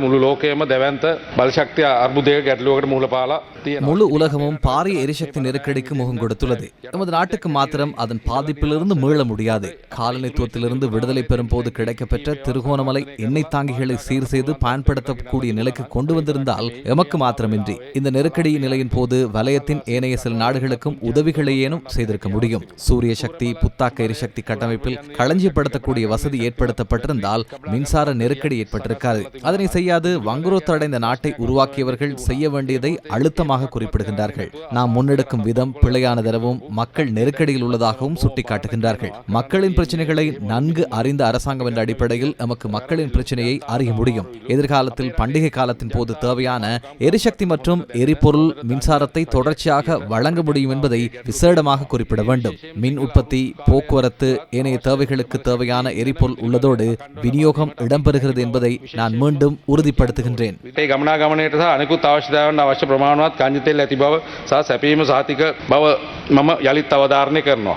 මුළු ලෝකයේම දැවැන්ත බලශක්තිය අර්බුදයක ගැටලුවකට මුහුණ පාලා තියෙනවා. முழு உலகமும் பாரிய எரிசக்தி நெருக்கடிக்கு முகம் கொடுத்துள்ளது. நமது நாட்டுக்கு மாத்திரம் அதன் பாதிப்பிலிருந்து மீள முடியாது. காலனித்துவத்திலிருந்து விடுதலை பெறும் போது கிடைக்கப்பெற்ற திருகோணமலை எண்ணெய் தாங்கிகளை சீர் செய்து பயன்படுத்தக்கூடிய நிலைக்கு கொண்டு வந்திருந்தால் எமக்கு மாத்திரமின்றி இந்த நெருக்கடி நிலையின் போது வலயத்தின் ஏனைய சில நாடுகளுக்கும் உதவிகளையேனும் செய்திருக்க முடியும். சூரிய சக்தி புத்தாக்க எரிசக்தி கட்டமைப்பில் களஞ்சியப்படுத்தக்கூடிய வசதி ஏற்படுத்தப்பட்டிருந்தால் மின்சார நெருக்கடி ஏற்பட்டிருக்காது. அதனை செய்யாது வங்குரோத்தடைந்த நாட்டை உருவாக்கியவர்கள் செய்ய வேண்டியதை அழுத்தமாக குறிப்பிடுகின்றார்கள். நாம் முன்னெடுக்கும் விதம் பிழையானதெனவும் மக்கள் நெருக்கடியில் உள்ளதாகவும் சுட்டிக்காட்டுகின்றார்கள். மக்களின் பிரச்சனைகளை நன்கு அறிந்த அரசாங்கம் என்ற அடிப்படையில் நமக்கு மக்களின் பிரச்சனையை அறிய முடியும். எதிர்காலத்தில் பண்டிகை காலத்தின் போது தேவையான எரிசக்தி மற்றும் எரிபொருள் மின்சாரத்தை தொடர்ச்சியாக வழங்க முடியும் என்பதை விசேடமாக குறிப்பிட வேண்டும். மின் உற்பத்தி போக்குவரத்து ஏனைய தேவைகளுக்கு தேவையான எரிபொருள் உள்ளதோடு விநியோகம் இடம்பெறுகிறது என்பதை நான் மீண்டும் உறுதிப்படுத்துகின்றேன். ගමනාගමනයට සහ අනෙකුත් අවශ්‍යතාවයන් අවශ්‍ය ප්‍රමාණවත් කන්ජිතෙල් ඇති බව සහ සැපීම සහතික බව මම යලිත් අවධාරණය කරනවා.